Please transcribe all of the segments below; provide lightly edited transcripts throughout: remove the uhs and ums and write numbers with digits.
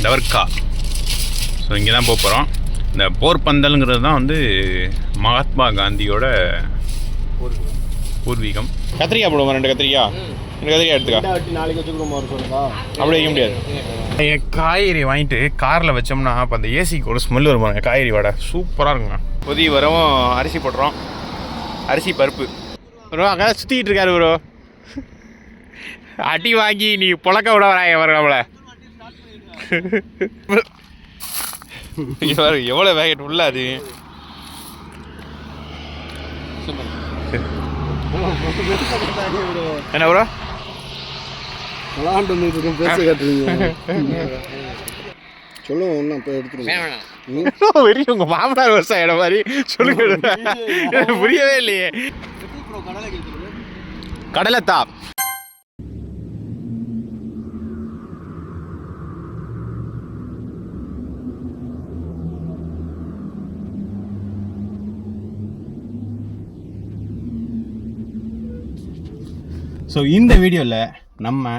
தவர்கா. So இங்கே தான் போக போகிறோம். இந்த போர்பந்தல்ங்கிறது தான் வந்து மகாத்மா காந்தியோட பூர்வீகம். கத்திரிக்காய் போடுவோம், 2 கத்திரிக்காய். 2 கத்திரிக்காய் எடுத்துக்கா. நாளைக்கு வச்சுக்கணும். அப்படி வைக்க முடியாது. காய்கறி வாங்கிட்டு காரில் வச்சோம்னா அப்போ அந்த ஏசிக்கு ஒரு ஸ்மெல் வரும் பாருங்க. காய்கறி வடை சூப்பராக இருக்குங்க. கொதி வரவும் அரிசி போட்டுறோம். அரிசி பருப்பு ப்ரோ அங்கே சுற்றிக்கிட்டு இருக்காரு ப்ரோ. அடி வாங்கி நீ புழக்க விட வராங்க வர நம்மளை. எவ்வளோ வேகட் உள்ள அது. என்ன ப்ரோ சொல்லுங்க ஒன்றும் இப்போ எடுத்துருங்க. வெறும் உங்கள் மாமனார் விவசாயம் மாதிரி சொல்லுங்க. புரியவே இல்லையே. கடலைத்தா ஸோ இந்த வீடியோவில் நம்ம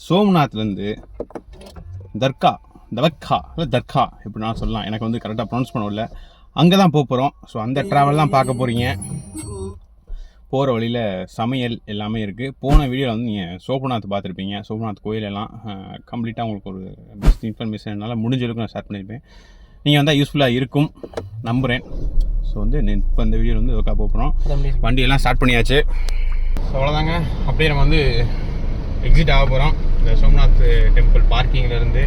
சோம்நாத்லேருந்து தவர்கா இல்லை தர்கா எப்படி நான் சொல்லலாம், எனக்கு வந்து கரெக்டாக ப்ரொனவுன்ஸ் பண்ணல. அங்கே தான் போக போகிறோம். ஸோ அந்த ட்ராவல் தான் பார்க்க போகிறீங்க. போகிற வழியில் சமையல் எல்லாமே இருக்குது. போன வீடியோவில் வந்து நீங்கள் சோம்நாத் பார்த்துருப்பீங்க. சோம்நாத் கோயிலெல்லாம் கம்ப்ளீட்டாக உங்களுக்கு ஒரு பெஸ்ட் இன்ஃபர்மேஷன் என்னால் முடிஞ்ச அளவுக்கு நான் ஷேர் பண்ணியிருப்பேன். நீங்கள் வந்தால் யூஸ்ஃபுல்லாக இருக்கும் நம்புகிறேன். ஸோ வந்து இப்போ இந்த வீடியோவில் வந்து தர்கா போக போகிறோம். வண்டியெல்லாம் ஸ்டார்ட் பண்ணியாச்சு. ஸோ அவ்வளோதாங்க. அப்படியே நம்ம வந்து எக்ஸிட் ஆக போகிறோம் இந்த சோம்நாத் டெம்பிள் பார்க்கிங்லேருந்து.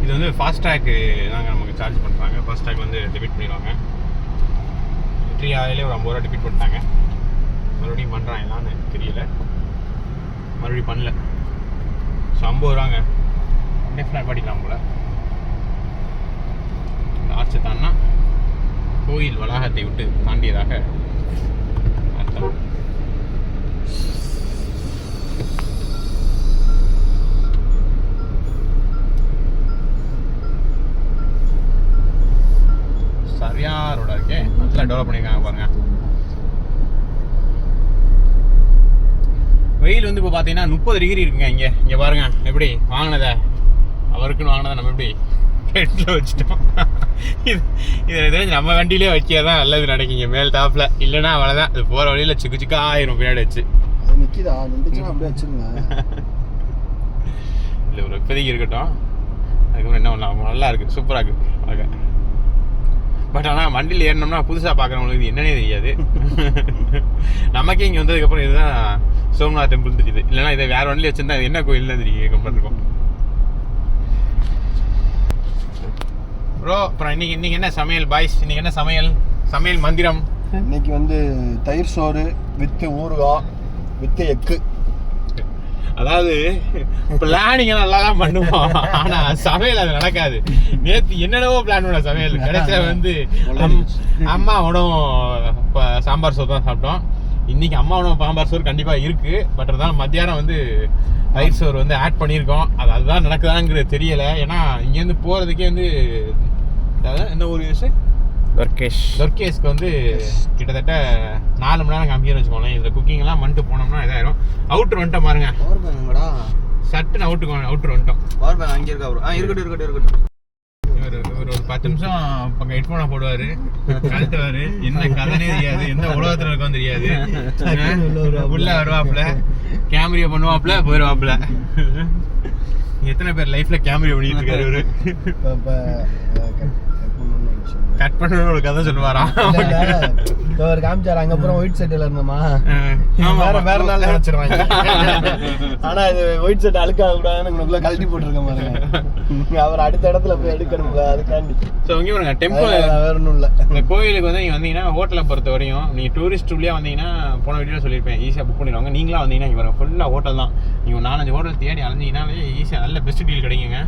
இது வந்து ஃபாஸ்ட்ராக் தாங்க நமக்கு சார்ஜ் பண்ணுறாங்க. ஃபாஸ்ட்ராக் வந்து டெபிட் பண்ணிடுவாங்க. என்ட்ரி ஆகிலே ஒரு 50 ரூபா டெபிட் பண்ணிட்டாங்க. மறுபடியும் பண்ணுறாங்களான்னு தெரியல. மறுபடியும் பண்ணல. ஸோ 50 ரூபாங்க. டெஃபினட் படிக்கலாம் போல். இந்த ஆர்ச்சை தான்னா கோயில் வளாகத்தை விட்டு தாண்டியதாக அர்த்தம். சரியான ரோடா இருக்கே. நல்லா டெவலப் பண்ணியிருக்காங்க பாருங்க. வெயில் வந்து இப்போ பார்த்தீங்கன்னா 30 டிகிரி இருக்குங்க. இங்கே பாருங்க எப்படி வாங்கினதை அவருக்குன்னு வாங்கினதை நம்ம எப்படி ஹெட்டில் வச்சுட்டோம். இதில் தெரிஞ்சு நம்ம வண்டியிலே வைக்கதான் நல்லது நடக்குங்க மேல் டாப்பில். இல்லைன்னா அவ்வளோதான், அது போகிற வழியில் சிக்கு சிக்கா ஆயிரும் பின்னாடி வச்சு. இல்லை ஒரு இப்போதைக்கு இருக்கட்டும். அதுக்கப்புறம் என்ன பண்ணலாம். நல்லா இருக்குது, சூப்பராக இருக்குது அழகாக. பட் ஆனால் வண்டியில் ஏறினோம்னா புதுசாக பார்க்குறவங்களுக்கு இது என்னன்னே தெரியாது. நமக்கே இங்கே வந்ததுக்கப்புறம் இதுதான் சோம்நாத் டெம்பிள் தெரியுது. இல்லைன்னா இதை வேறு வண்டியில் வச்சுருந்தா இது என்ன கோயில்னு தெரியும் கம்பெனிருக்கும். ப்ரோ அப்புறம் இன்னைக்கு என்ன சமையல் பாய்ஸ்? இன்னைக்கு என்ன சமையல் மந்திரம்? இன்னைக்கு வந்து தயிர் சோறு வித்து ஊறுகாய் வித்து எக்கு. அதாவது பிளானிங்க நல்லா தான் பண்ணுவோம், ஆனா சமையல் அது நடக்காது. நேற்று என்னென்னவோ பிளான் பண்ண சமையல் கிடைச்ச வந்து அம்மா உணவு சாம்பார் சோறு தான் சாப்பிட்டோம். இன்னைக்கு அம்மா உணவு சாம்பார் சோறு கண்டிப்பா இருக்கு. பட் இருந்தாலும் மத்தியானம் வந்து தயிர் சோறு வந்து ஆட் பண்ணியிருக்கோம். அதுதான் நடக்குதாங்கிறது தெரியல. ஏன்னா இங்கேருந்து போறதுக்கே வந்து என்ன ஒரு துர்கேஷ்க்கு வந்து கிட்டத்தட்ட 4 மணி நேரம் காமிக்கணும்னு வச்சுக்கோங்களேன். இதில் குக்கிங் எல்லாம் பண்ணிட்டு போனோம்னா இதாயிரும். அவுட்ரு வந்துட்டோம் பாருங்க. சட்டுன்னு அவுட்ரு வந்துட்டோம். அங்கே இருக்கா? இருக்கட்டும். ஒரு 10 நிமிஷம் பக்கம் ஹெட்ஃபோனை போடுவாரு, கழட்டுவாரு. என்ன கதனே தெரியாது, எந்த உலகத்துல இருக்கும் தெரியாது. உள்ள வருவாப்புல, கேமரா பண்ணுவாப்புல, போயிடுவாப்புல. எத்தனை பேர் லைஃப்ல கேமரா பண்ணிட்டு இருக்காரு இவரு. கட் பண்ணணும் ஒரு கதை சொல்லுவாராம். காமிச்சாரு. அங்க அப்புறம் ஒயிட் செட்ல இருந்தோமா, வேற நாள் நினைச்சிருவாங்க. ஆனா இது ஒயிட் செட் அழுக்காக கூடாதுன்னு கழட்டி போட்டுருக்கேன் பாருங்க. அவர் அடுத்த இடத்துல போய் எடுக்கணும் அதுக்காண்டி. ஸோ இங்கே பாருங்க டெம்பிள் வேற ஒன்றும் இல்லை. இந்த கோயிலுக்கு வந்து நீங்கள் வந்தீங்கன்னா ஹோட்டலை பொறுத்த வரையும் நீங்கள் டூரிஸ்ட் உள்ளே வந்தீங்கன்னா போன வீடியோ சொல்லியிருப்பேன், ஈஸியாக புக் பண்ணிடுவாங்க. நீங்களாம் வந்தீங்கன்னா இங்கே பாருங்க ஃபுல்லாக ஹோட்டல் தான். நீங்கள் 4-5 ஹோட்டல் தேடி அலைஞ்சிங்கனாலே ஈஸியாக நல்ல பெஸ்ட் டீல் கிடைக்குங்க.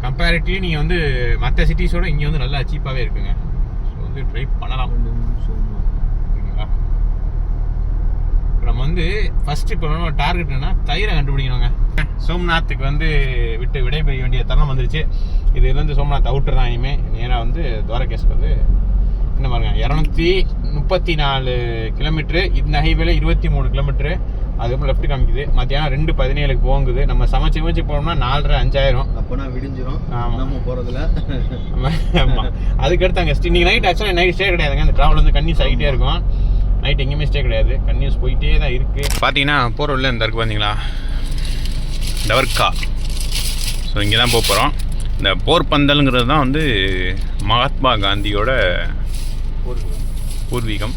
கம்பேரிட்டிவ்லி நீங்கள் வந்து மற்ற சிட்டிஸோட இங்கே வந்து நல்லா சீப்பாகவே இருக்குங்க. ஸோ வந்து ட்ரை பண்ணலாம். ஓகேங்களா? நம்ம வந்து ஃபஸ்ட்டு இப்போ நம்ம டார்கெட் என்னன்னா தயிரை கண்டுபிடிக்கணுங்க. சோம்நாத்துக்கு வந்து விட்டு விடைபெற வேண்டிய தருணம் வந்துருச்சு. இதுலேருந்து சோம்நாத் அவுட்டர் தான். இனிமேல் நேராக வந்து துவாரகேஸ்க்கு வந்து என்ன பாருங்க 234 கிலோமீட்ரு. இந்த ஹைவேல 23 கிலோமீட்ரு. அதுக்கப்புறம் லெஃப்ட் காமிக்குது. மத்தியானம் 2:17 போங்குது. நம்ம சமைச்சு போனோம்னா 4:30 5 அப்போனா விடிஞ்சிரும். நம்ம போகிறதுல ஆமாம். அதுக்கடுத்து அங்கே இன்னைக்கு நைட் ஆக்சுவலாக நைட் ஸ்டே கிடையாதுங்க. அந்த ட்ராவல் வந்து கன்னியூஸ் ஆகிட்டே இருக்கும். நைட் எங்கேயுமே ஸ்டே கிடையாது, கன்னியூஸ் போயிட்டே தான் இருக்குது. பார்த்தீங்கன்னா போகிற உள்ள இந்த இருக்குது பார்த்தீங்களா, டவர்கா. ஸோ இங்கே தான் போகிறோம். இந்த போர்பந்தல்ங்கிறது தான் வந்து மகாத்மா காந்தியோட பூர்வீகம்.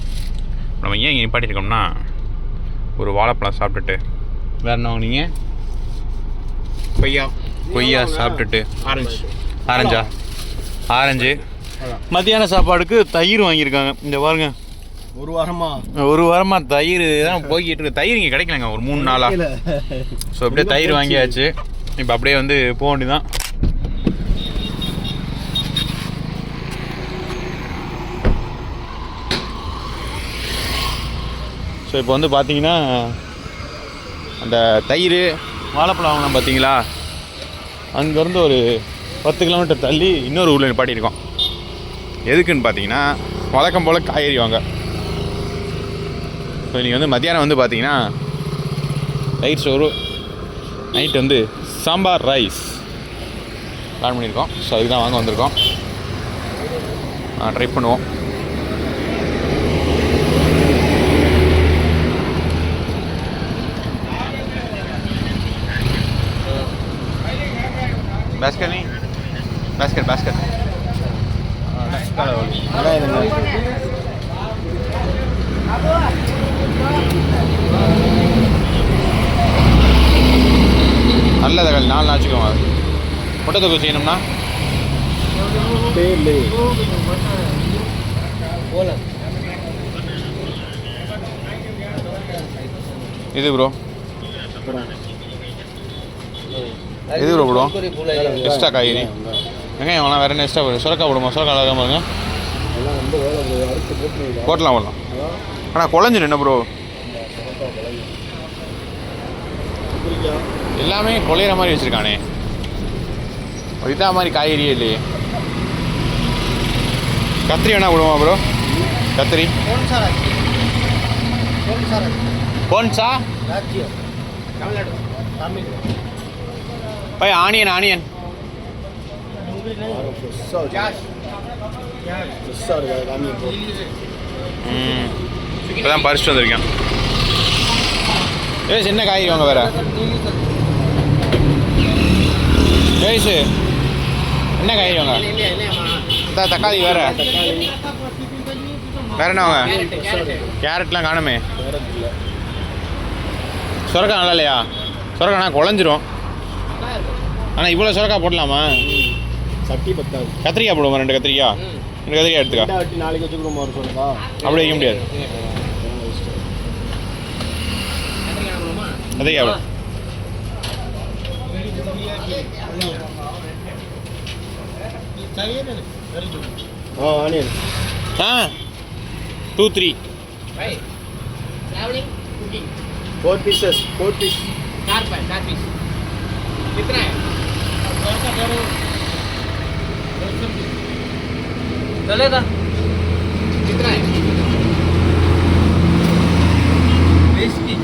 நம்ம ஏன் இங்கே நிப்பாட்டியிருக்கோம்னா, ஒரு வாழைப்பழம் சாப்பிட்டுட்டு வேறு என்ன வாங்கினீங்க? கொய்யா சாப்பிட்டுட்டு ஆரஞ்சு மத்தியான சாப்பாடுக்கு தயிர் வாங்கியிருக்காங்க. இந்த பாருங்க, ஒரு வாரமாக தயிர் தான் போய்கிட்டு இருக்கு. தயிர் இங்கே கிடைக்கலங்க ஒரு 3 நாளாக. ஸோ அப்படியே தயிர் வாங்கியாச்சு. இப்போ அப்படியே வந்து போக வேண்டியதான். ஸோ இப்போ வந்து பார்த்தீங்கன்னா அந்த தயிர் வாழைப்பழம் வாங்கினோம் பார்த்தீங்களா, அங்கேருந்து ஒரு 10 கிலோமீட்டர் தள்ளி இன்னொரு ஊரில் நிப்பாட்டியிருக்கோம். எதுக்குன்னு பார்த்தீங்கன்னா வழக்கம் போல் காய்கறி வாங்க. ஸோ இன்றைக்கி வந்து மத்தியானம் வந்து பார்த்தீங்கன்னா தயிர் சோறு, நைட் வந்து சாம்பார் ரைஸ் பிளான் பண்ணியிருக்கோம். ஸோ அதுக்கு தான் வாங்க வந்திருக்கோம். ட்ரை பண்ணுவோம். basket नहीं basket நல்ல தகவல் 4 நாச்சுக்கோங்க. முட்டை தொகை செய்யணும்னா இது ப்ரோ, இது ப்ரோ போடும் எக்ஸ்ட்ரா காய்கறி. வெங்காயம் வேணாம், வேறு என்ன எக்ஸ்ட்ரா போடும்? சுரக்காய் போடுமா? சுரக்காய் அழகாக பாருங்க, போடலாம். ஆனால் குழஞ்சிடும் என்ன ப்ரோ? எல்லாமே குழையிற மாதிரி வச்சுருக்கானே, இதா மாதிரி காய்கறியே இல்லையே. கத்திரி வேணா போடுமா ப்ரோ? கத்திரி கோன்சா भाई ஆனியன் இப்போதான் பறிச்சுட்டு வந்திருக்கேன். ஏய் என்ன காய்கறி வாங்க வேற? ஏய்ஸு என்ன காய்கறி வாங்க? தக்காளி வேற என்ன வாங்க? கேரட்லாம் காணுமே. சுரக்காய் நல்லா இல்லையா? சுரக்காய்னா குழஞ்சிரும். ஆனால் இவ்வளோ சுரக்காய் போடலாமா? சட்டி பத்தாது. கத்திரிக்காய் போடுவோமா? 2 கத்திரிக்காய் எடுத்துக்கா. நாளைக்கு வச்சுக்கணும் அப்படி வைக்க முடியாது. கத்திரிக்காய் போடும். ஆ 2 3 4 pieces 4 piece 4 piece कितना है? चलेगा कितना है? 20 की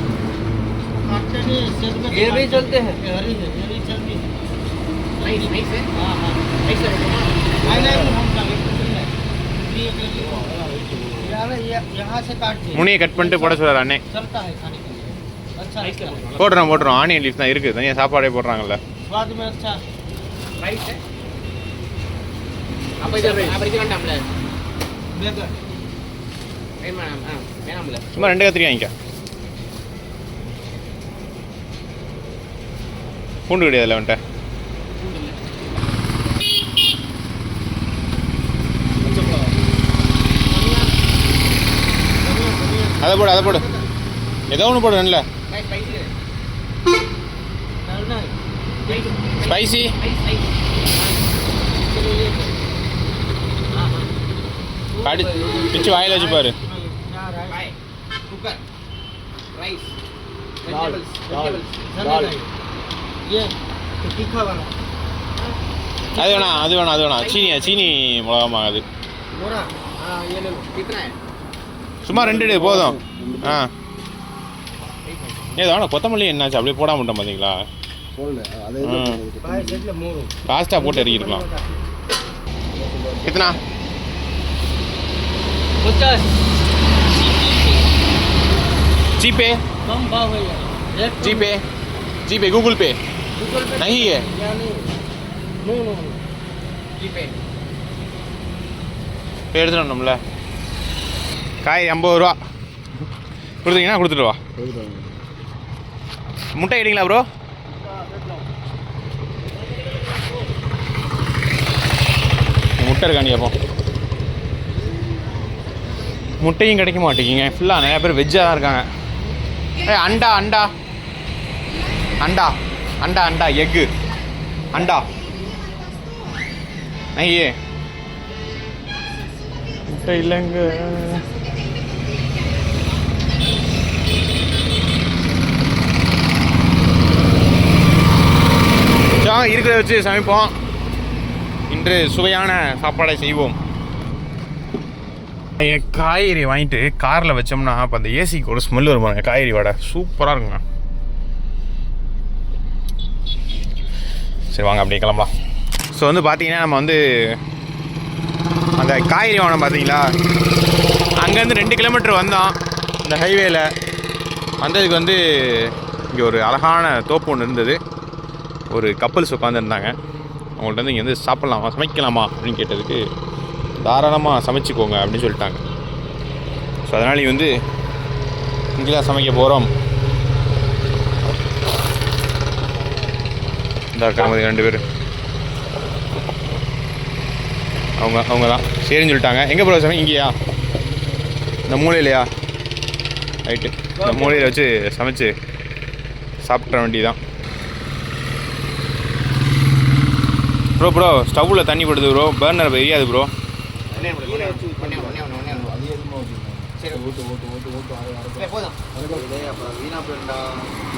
ये भी चलते हैं। नहीं है हाँ ऐसे यहाँ से काट முனியை கட் பண்ணிட்டு போட சொல்கிறார் அண்ணே. चलता है खाने के लिए अच्छा போடுறோம். ஆனியன் லீஃப் தான் இருக்குது, தனியாக சாப்பாடே போடுறாங்கல்ல. स्वाद में अच्छा राइस है। आप इधर வேண்டாம்ல வேணாம்ல சும்மா 2 கத்திரிக்காய் வாங்கிக்க. பூண்டு கிடையாதுல்ல வந்துட்ட. அதை போடு ஏதோ ஒன்று போடு. நல்ல ஸ்பைசி காடி பிச்சு வாயில் வச்சு பாரு. அது வேணாம் சீனி மிளகாமா. அது சும்மா 2 போதும். ஆ ஏதோ ஆனால் கொத்தமல்லி என்னாச்சு அப்படியே போடாம விட்டோம் பார்த்தீங்களா? லாஸ்ட்டாக போட்டு இறக்கிருக்கலாம். கித்தனா जीपे जीपे जीपे गूगल पे नहीं है எடுத்துட்டோம்ல. காய் 50 ரூபா கொடுத்தீங்கன்னா கொடுத்துட்டு வா. முட்டை எடுங்களா ப்ரோ? முட்டை இருக்காண்டி அப்போ முட்டையும் கிடைக்க மாட்டேங்கிங்க. ஃபுல்லாக நிறையா பேர் வெஜ்ஜாக தான் இருக்காங்க. அண்டா அண்டா அண்டா அண்டா அண்டா எக்கு அண்டா ஐயே முட்டை இல்லைங்க. இருக்கிறத வச்சு சமைப்போம். இன்று சுவையான சாப்பாடை செய்வோம். காய்கறி வாங்கிட்டு காரில் வச்சோம்னா அப்போ அந்த ஏசிக்கு ஒரு ஸ்மெல் வரும் பாருங்க. காய்கறி வடை சூப்பராக இருக்குங்க. சரி வாங்க அப்படியே கிளம்பலாம். ஸோ வந்து பார்த்தீங்கன்னா நம்ம வந்து அந்த காய்கறி வாங்கினோம் பார்த்தீங்களா, அங்கேருந்து 2 கிலோமீட்டர் வந்தோம். இந்த ஹைவேல வந்ததுக்கு வந்து இங்கே ஒரு அழகான தோப்பு ஒன்று இருந்தது. ஒரு கப்பல்ஸ் உட்காந்துருந்தாங்க. அவங்கள்ட்ட வந்து இங்கே வந்து சாப்பிட்லாமா சமைக்கலாமா அப்படின்னு கேட்டதுக்கு தாராளமாக சமைச்சிக்கோங்க அப்படின்னு சொல்லிட்டாங்க. ஸோ அதனால் வந்து இங்கே தான் சமைக்க போகிறோம். இந்த இருக்காங்க 2 பேர். அவங்க தான் சரின்னு சொல்லிட்டாங்க. எங்கே போகிற சமைக்க? இங்கேயா? இந்த மூலையிலையா? ரைட்டு. இந்த மூலையில் வச்சு சமைச்சு சாப்பிட்ற வேண்டியதான். ப்ரோ ஸ்டவ்வில் தண்ணி போடுது ப்ரோ. பர்னர் எரியாது ப்ரோ.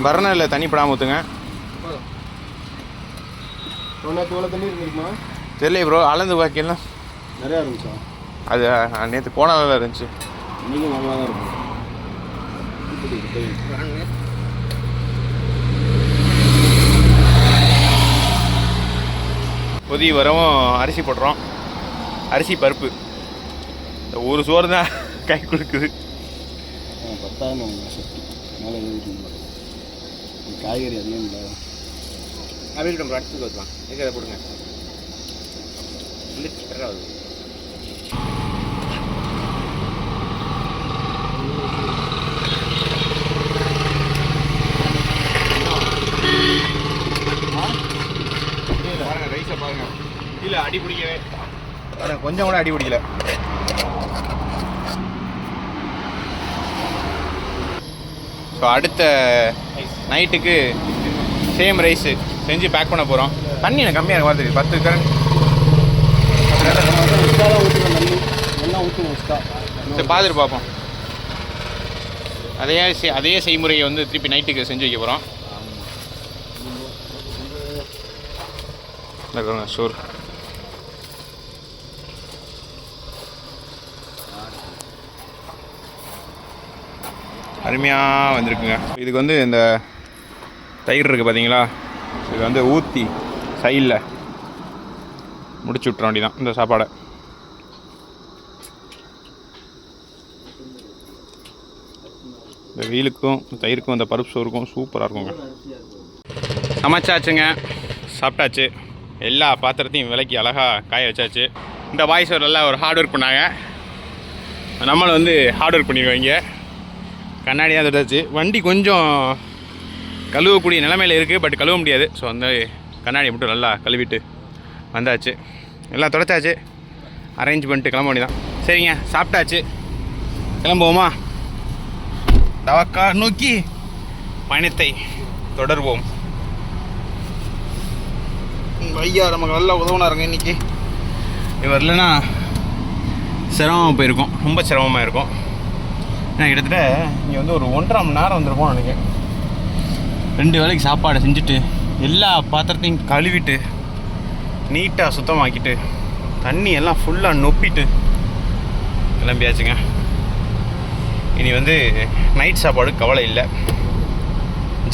பர்னரில் தண்ணி படாமல் ஊற்றுங்க. தெரியல ப்ரோ. அளந்து பாக்கியெல்லாம் நிறையா இருந்துச்சா? அது நேற்று போன வேலை இருந்துச்சு. நீங்கள் நல்லா தான் இருக்கும். கொதி வரவும் அரிசி போடுறோம். அரிசி பருப்பு இந்த ஒரு சோறு தான் கை கொடுக்குது. 10,000 மேலே காய்கறி அதிகம் இல்லை. அப்படி நம்ம அடுத்து வைக்கலாம். எங்கே அதை போடுங்க. பாருங்க ரைஸை பாருங்க. இல்லை அடி பிடிக்கவே கொஞ்சம் கூட அடி பிடிக்கல. ஸோ அடுத்த நைட்டுக்கு சேம் ரைஸு செஞ்சு பேக் பண்ண போகிறோம். தண்ணி எனக்கு கம்மியாக இருக்கும் பார்த்துருக்கு. 10 கரண்ட் சரி பார்த்துட்டு பார்ப்போம். அதே செய்முறையை வந்து திருப்பி நைட்டுக்கு செஞ்சு வைக்க போகிறோம். ஷூர். அருமையாக வந்திருக்குங்க. இதுக்கு வந்து இந்த தயிர் இருக்குது பார்த்தீங்களா, இது வந்து ஊற்றி சைடில் முடிச்சு விட்ற வேண்டியதான் இந்த சாப்பாடை. இந்த வெயிலுக்கும் தயிருக்கும் இந்த பருப்பு சோறுக்கும் சூப்பராக இருக்குங்க. சமைச்சாச்சுங்க, சாப்பிட்டாச்சு. எல்லா பாத்திரத்தையும் விலக்கி அழகாக காய வச்சாச்சு. இந்த பாய்ஸ் நல்லா ஒரு ஹார்ட் ஒர்க் பண்ணாங்க. நம்மளும் வந்து ஹார்ட் ஒர்க் பண்ணிடுவாங்க. கண்ணாடி தான் தொட்டாச்சு. வண்டி கொஞ்சம் கழுவக்கூடிய நிலைமையில் இருக்குது, பட் கழுவ முடியாது. ஸோ அந்த கண்ணாடியை மட்டும் நல்லா கழுவிட்டு வந்தாச்சு. எல்லாம் தொடச்சாச்சு, அரேஞ்ச் பண்ணிட்டு கிளம்ப வேண்டியதான். சரிங்க, சாப்பிட்டாச்சு, கிளம்புவோமா? தவக்கா நோக்கி பயணத்தை தொடர்வோம். ஐயா நமக்கு நல்லா உதவுனாருங்க இன்றைக்கி. இவர் இல்லைன்னா சிரமமாக போயிருக்கோம், ரொம்ப சிரமமாக இருக்கும். ஏன்னா கிட்டத்தட்ட இங்கே வந்து ஒரு 1.5 மணி நேரம் வந்திருப்போம் நினைக்கிறேன். 2 வேளைக்கு சாப்பாடை செஞ்சுட்டு எல்லா பாத்திரத்தையும் கழுவிட்டு நீட்டாக சுத்தமாக்கிட்டு தண்ணி எல்லாம் ஃபுல்லாக நொப்பிட்டு கிளம்பியாச்சுங்க. இனி வந்து நைட் சாப்பாடு கவலை இல்லை.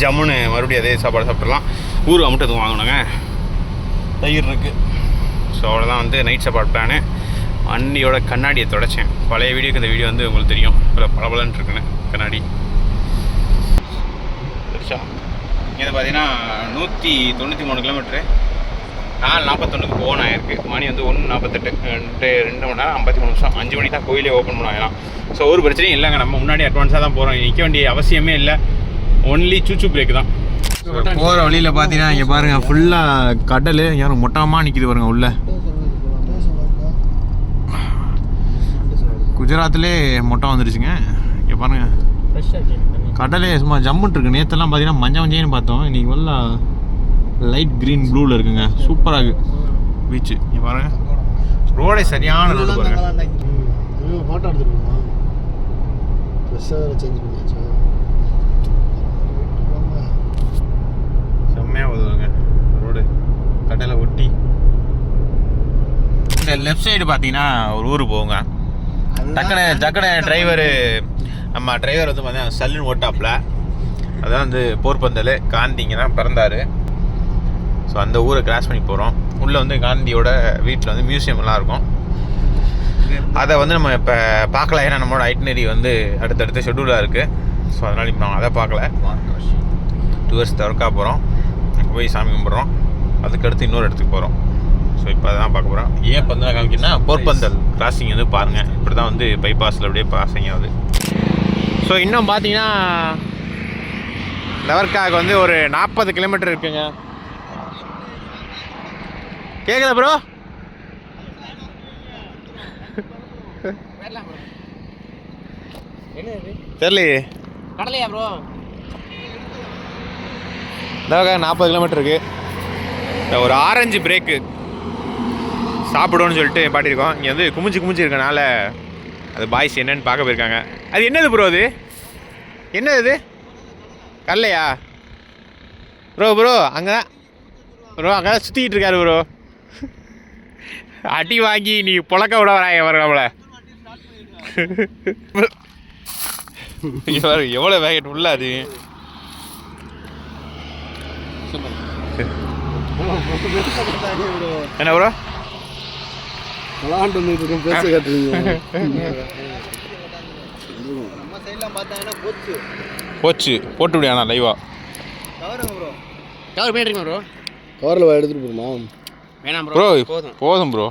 ஜம்முன்னு மறுபடியும் அதே சாப்பாடு சாப்பிட்றலாம். ஊறுகாய் மட்டும் எதுவும் வாங்கணுங்க, தயிர் இருக்குது. ஸோ அவ்வளோதான் வந்து நைட் சாப்பாடு பிளானு. வண்டியோட கண்ணாடியை தொடச்சேன். பழைய வீடியோக்கு இந்த வீடியோ வந்து உங்களுக்கு தெரியும், இதில் பளபளன்னு இருக்குன்னு கண்ணாடி. சரிச்சா, இங்கே பார்த்தீங்கன்னா 193 கிலோமீட்ரு, 4:41 போன் ஆயிருக்கு. மணி வந்து 1:48, 2 மணி நேரம் 53 நிமிஷம். 5 மணி தான் கோயிலே ஓப்பன் பண்ணலாம். ஸோ ஒரு பிரச்சனையும் இல்லைங்க, நம்ம முன்னாடி அட்வான்ஸாக தான் போகிறோம். நிற்க வேண்டிய அவசியமே இல்லை, ஒன்லி சூச்சு பிரேக் தான். போகிற வழியில் பார்த்தீங்கன்னா இங்கே பாருங்கள் ஃபுல்லாக கடல். யாரும் மொட்டமாக நிற்கிது பாருங்க உள்ள. குஜராத்லே மொட்டை வந்துருச்சுங்க. இங்கே பாருங்கள் கடலே சும்மா ஜம்முன்னு இருக்குது. நேற்றெல்லாம் பார்த்தீங்கன்னா மஞ்சள் மஞ்சள்னு பார்த்தோம், இன்றைக்கி நல்லா லைட் க்ரீன் ப்ளூவில் இருக்குங்க. சூப்பராக இருக்குது பீச்சு. இங்கே பாருங்கள் ரோடே சரியான ரோடு பாருங்கள். ஃபோட்டோ எடுத்துருக்கோமா, ட்ரெஸ்ஸை சேஞ்ச் பண்ணியாச்சு. செம்மையாக போதுங்க ரோடு, கடலை ஒட்டி. இந்த லெஃப்ட் சைடு பார்த்தீங்கன்னா ஒரு ஊர் போகுங்க. டக்குனு டிரைவர், நம்ம டிரைவர் வந்து பார்த்தீங்கன்னா சல்லுன்னு ஓட்டாப்பில். அதான் வந்து போர்பந்தல், காந்தி இங்கே தான் பிறந்தார். ஸோ அந்த ஊரை கிராஸ் பண்ணி போகிறோம். உள்ளே வந்து காந்தியோட வீட்டில் வந்து மியூசியம்லாம் இருக்கும். அதை வந்து நம்ம இப்போ பார்க்கல, ஏன்னா நம்மளோட ஐட்னரி வந்து அடுத்தடுத்த ஷெட்யூலாக இருக்குது. ஸோ அதனால் இப்போ நான் அதை பார்க்கல. டூரிஸ்ட் தவறுக்கா போகிறோம், அங்கே போய் சாமி கும்பிட்றோம். அதுக்கடுத்து இன்னொரு இடத்துக்கு போகிறோம். ஸோ இப்போ அதை தான் பார்க்க போகிறோம். ஏன் இப்போ வந்து காமிக்கினா போர்பந்தல் கிராசிங் வந்து பாருங்கள், இப்படி தான் வந்து பைபாஸில் அப்படியே பாசிங் ஆகுது. ஸோ இன்னும் பார்த்தீங்கன்னா லவர்காக்கு வந்து ஒரு 40 கிலோமீட்டர் இருக்குங்க. கேட்குதா ப்ரோ? தெரியலையே. கடலையா ப்ரோ? லவர்காக்கு 40 கிலோமீட்டர் இருக்குது. ஒரு ஆரஞ்சு பிரேக்கு சாப்பிடுவோன்னு சொல்லிட்டு பாட்டியிருக்கோம். இங்கே வந்து குமிஞ்சு இருக்கனால அது பாய்ஸ் என்னன்னு பார்க்க போயிருக்காங்க. அது என்னது ப்ரோ? அது என்னது? இது கடலையா ப்ரோ? அங்கே தான் ப்ரோ, அங்கே தான் சுற்றிக்கிட்டு இருக்காரு ப்ரோ. அடி வாங்கி நீ புழக்க விட வராங்க வரவங்கள. எவ்வளோ வேகட் உள்ள அது. என்ன ப்ரோ விளாண்டு வந்துருக்கோம், பேச கட்டுறீங்க. நம்ம சைட்லாம் பார்த்தாங்கன்னா போச்சு போட்டு விடியாண்ணா லைவா. கவர் பண்ணிட்டுருக்கீங்க ப்ரோ? கவரில் எடுத்துகிட்டு போகுமா? வேணாம் ப்ரோ, போதும் ப்ரோ.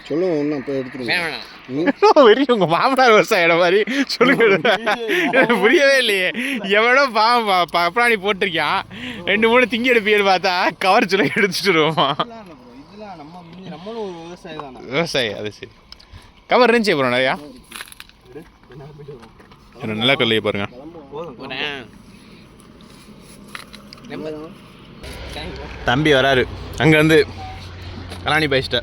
சொல்லுங்க ஒன்றும் போய் எடுத்துருங்க. வேணாம் வெறி உங்கள் மாமனார் விவசாயம் மாதிரி சொல்லுங்க. எனக்கு புரியவே இல்லையே. எவ்வளோ பப்ராணி போட்டிருக்கான், 2-3 திங்கி எடுப்பீன்னு பார்த்தா கவர் சொல்ல எடுத்துட்டு வருவோமா? நம்மளும் ஒரு விவசாயி தானே. விவசாயி, அது சரி. கவர் இருந்துச்சு ப்ரோ நிறையா. நல்லா கல்லையே பாருங்க. தம்பி வராரு அங்கே வந்து கலாணி பைஸ்ட.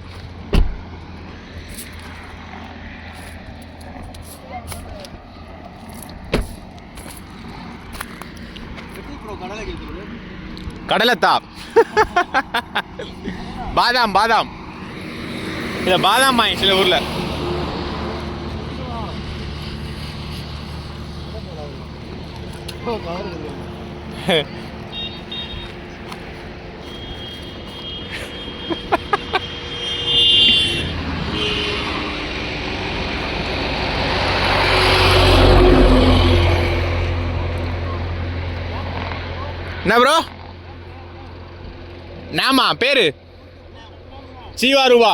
கடலைத்தா பாதாம் இதை பாதாம் வாங்கி சில ஊரில். என்ன ப்ரோ நாமா பேரு? சீவாருவா.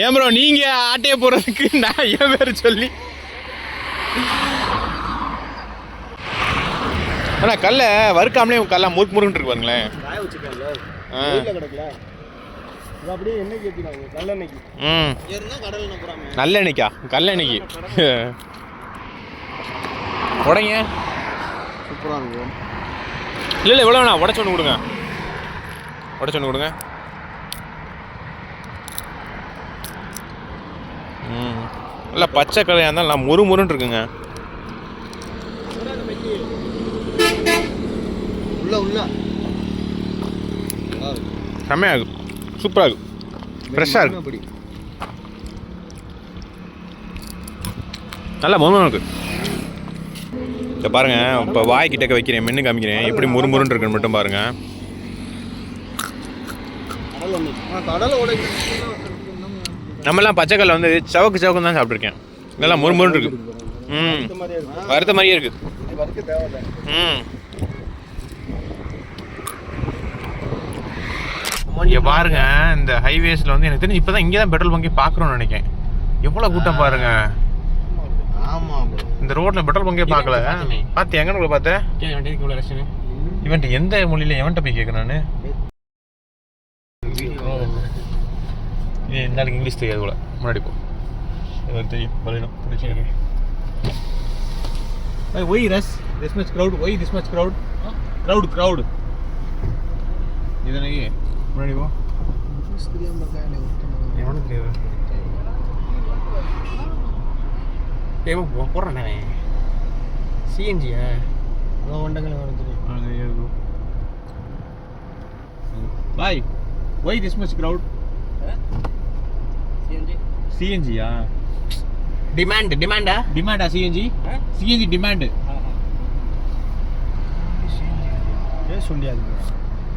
ஏன் ப்ரோ நீங்க ஆட்டையை போடுறதுக்கு நான் என் பேர் சொல்லி? ஆனால் கல்லை வறுக்காமலே கல்ல முறுக்குன்னு இருக்கு பாருங்களேன். அப்படியே என்னைக்கு ஏற்றினாங்க? நல்லெண்ணெய்க்கு. நல்லெண்ணெய்க்கா? கல்லெண்ணெய்க்கு உடைங்க. சூப்பராக இருக்கும். இல்லை இவ்வளோ வேணா, உடச்சு ஒன்று கொடுங்க. நல்லா பச்சை கலையாக இருந்தாலும் நான் முறுமுறுன்னு இருக்குங்க. உள்ள செம்மையாக இருக்கும், சூப்பராக இருக்கும், ஃப்ரெஷ்ஷாக இருக்கு, நல்லா மொறுமொறு இருக்கு. இதை பாருங்கள், இப்போ வாய் கிட்டக்க வைக்கிறேன், மென்று காமிக்கிறேன், எப்படி முறுமுறுன்னு இருக்குன்னு மட்டும் பாருங்கள். நம்மலாம் பச்சைக்கல்ல வந்து சவக்கு சவக்குன்னு தான் சாப்பிட்ருக்கேன். இதெல்லாம் முறுமுறுன்னு இருக்கு. வறுத்த மாதிரியே இருக்கு. இங்கே பாருங்க, இந்த ஹைவேஸில் வந்து எனக்கு தெரிஞ்சு இப்போ தான் இங்கே தான் பெட்ரோல் பங்கே பார்க்குறோன்னு நினைக்கிறேன். எவ்வளோ கூட்டம் பாருங்க. ஆமாம், இந்த ரோட்டில் பெட்ரோல் பங்கே பார்க்கல. பார்த்து எங்கே பார்த்தேன் இவன்ட்டு எந்த மொழியில் எவன்ட்ட போய் கேட்குறேன் நான். இந்த நாளைக்கு இங்கிலீஷ் தெரியாது போல. முன்னாடி போ, தெரியும் பலினம் பிடிச்சிருக்கேன். Why rush? This much crowd? Why this much crowd? Crowd. இதனை முன்னாடி போ. எவனுக்கு தெரியாது. போடுறேன் சிஎன்ஜியா ஒண்டங்களை வருது. Bye. Why this much crowd? சிஎன்ஜியா? டிமாண்டா சிஎன்ஜி? CNG demand.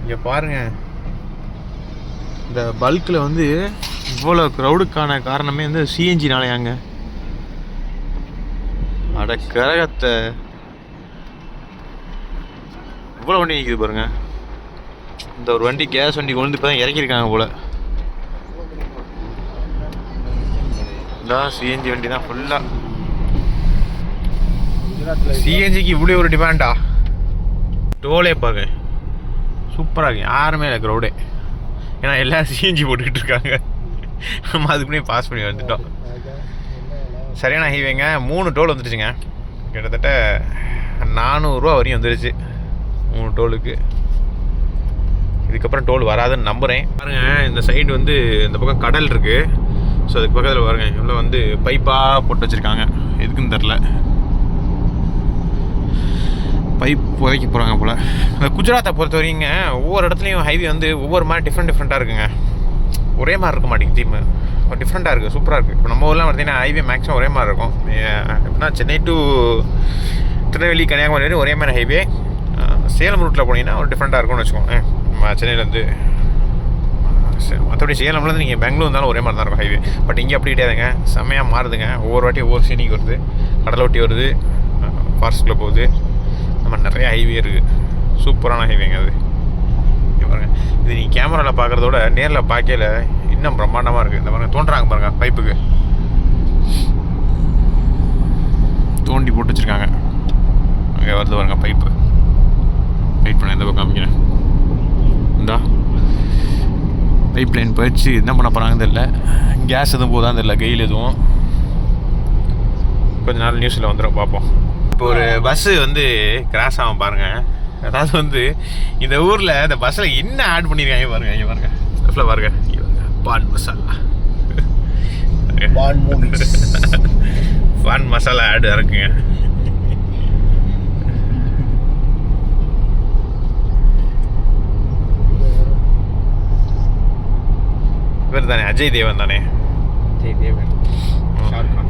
இங்கே பாருங்க, இந்த பல்கில் வந்து இவ்வளோ க்ரௌடுக்கான காரணமே வந்து சிஎன்ஜினாலையாங்க. அட கரகத்தை, இவ்வளோ வண்டி நிற்கிது பாருங்க. இந்த ஒரு வண்டி கேஸ் வண்டி கொண்டு இப்போ தான் இறக்கியிருக்காங்க போல். சிஎன்ஜி வண்டி தான் ஃபுல்லாக. சிஎன்ஜிக்கு இப்படி ஒரு டிமாண்டா? டோலே பாருங்க, சூப்பராக இருக்கு. யாருமே இல்லை க்ரௌடே, ஏன்னா எல்லோரும் சிஎன்ஜி போட்டுக்கிட்டு இருக்காங்க. நம்ம அதுக்குன்னே பாஸ் பண்ணி வந்துட்டோம். சரியான ஹைவேங்க. 3 டோல் வந்துடுச்சுங்க. கிட்டத்தட்ட 400 ரூபா வரையும் வந்துடுச்சு 3 டோலுக்கு. இதுக்கப்புறம் டோல் வராதுன்னு நம்புகிறேன். பாருங்கள், இந்த சைடு வந்து இந்த பக்கம் கடல் இருக்குது. ஸோ அதுக்கு பக்கத்தில் பாருங்கள் இவ்வளோ வந்து பைப்பாக போட்டு வச்சுருக்காங்க. எதுக்குன்னு தெரில, பைப் புதைக்க போகிறாங்க போல். இந்த குஜராத்தை பொறுத்த வரைக்குங்க ஒவ்வொரு இடத்துலையும் ஹைவே வந்து ஒவ்வொரு மாதிரி டிஃப்ரெண்ட்டாக இருக்குங்க. ஒரே மாதிரி இருக்க மாட்டேங்குது. தீம் ஒரு டிஃப்ரெண்ட்டாக இருக்குது, சூப்பராக இருக்குது. இப்போ நம்ம ஊர்லாம் பார்த்தீங்கன்னா ஹைவே மேக்ஸிமம் ஒரே மாதிரி இருக்கும். எப்படின்னா சென்னை டு திருநெல்வேலி கன்னியாகுமரி ஒரே மாதிரி ஹைவே. சேலம் ரூட்டில் போனீங்கன்னா ஒரு டிஃப்ரெண்ட்டாக இருக்கும்னு வச்சுக்கோங்க. சென்னையிலேருந்து மற்றபடி சேலம்லேருந்து நீங்கள் பெங்களூர் இருந்தாலும் ஒரே மாதிரி தான் இருக்கும் ஹைவே. பட் இங்கே அப்படி கிடையாதுங்க, செம்மையாக மாறுதுங்க. ஒவ்வொரு வாட்டி ஒவ்வொரு சீனிக்கு வருது, கடலை ஒட்டி வருது, ஃபாரஸ்ட்குள்ளே போகுது. நம்ம நிறைய ஹைவே இருக்குது, சூப்பரான ஹைவேங்க அது. பாருங்கள், இது நீங்கள் கேமராவில் பார்க்குறதோட நேரில் பார்க்கல இன்னும் பிரம்மாண்டமாக இருக்குது. இந்த பாருங்கள், தோன்றாங்க பாருங்கள், பைப்புக்கு தோண்டி போட்டு வச்சுருக்காங்க. அங்கே வருது பாருங்கள் பைப்பு. வெயிட் பண்ண, இந்த பக்கம் காமிக்கிறேன். இந்தா பைப் லைன் போயிடுச்சு. என்ன பண்ண போகிறாங்கன்னு தெரியல. கேஸ் எதுவும் போதான்னு தெரியல, கெயில் எதுவும். கொஞ்ச நாள் நியூஸில் வந்துடும், பார்ப்போம். இப்போ ஒரு பஸ்ஸு வந்து கிராஸ் ஆகும் பாருங்கள். அதாவது வந்து இந்த ஊரில் இந்த பஸ்ஸில் என்ன ஆட் பண்ணியிருக்காங்க பாருங்கள். இங்கே பாருங்கள், லெஃப்டில் பாருங்கள், இங்கே பாருங்கள், பான் மசாலா, பான் மசாலா ஆடு இருக்குங்க. இவர் தானே, அஜய் தேவன் தானே.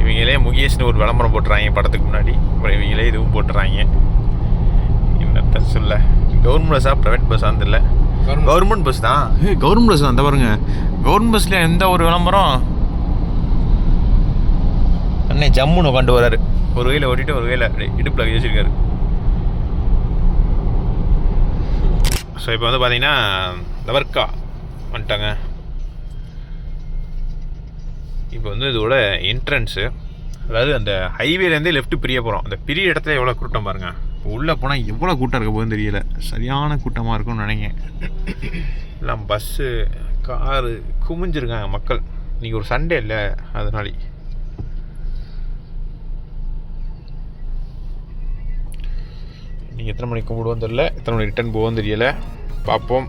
இவங்களே முகேஷ்னு ஒரு விளம்பரம் போட்டுறாங்க படத்துக்கு முன்னாடி. அப்புறம் இவங்களே இதுவும் போட்டுறாங்க. என்னத்த சொல்ல, கவர்மெண்ட் பஸ்ஸா ப்ரைவேட் பஸ்ஸான்னு தெரியல. கவர்மெண்ட் பஸ் தான், கவர்மெண்ட் பஸ் தான். அந்த பாருங்க, கவர்மெண்ட் பஸ்ல எந்த ஒரு விளம்பரம். அண்ணே ஜம்முன்னு உட்காந்து வராரு, ஒரு கையில் ஓட்டிட்டு ஒரு கையில் இடுப்பில் கை வச்சிருக்காரு. ஸோ இப்போ வந்து பார்த்தீங்கன்னா தவர்க்கா வந்துட்டாங்க. இப்போ வந்து இதோட என்ட்ரன்ஸு, அதாவது அந்த ஹைவேலேருந்தே லெஃப்ட்டு பிரிய போகிறோம். அந்த பிரிய இடத்துல எவ்வளோ கூட்டம் பாருங்கள். இப்போ உள்ளே போனால் எவ்வளோ கூட்டம் இருக்க போகுதுன்னு தெரியல. சரியான கூட்டமாக இருக்கும்னு நினைக்கிறேன். எல்லாம் பஸ்ஸு காரு குமிஞ்சிருக்காங்க மக்கள். இன்றைக்கி ஒரு சண்டே இல்லை, அதனால. நீங்கள் எத்தனை மணிக்கு கும்பிடுவோன்னு தெரியல, எத்தனை மணிக்கு ரிட்டர்ன் போவோன்னு தெரியல, பார்ப்போம்.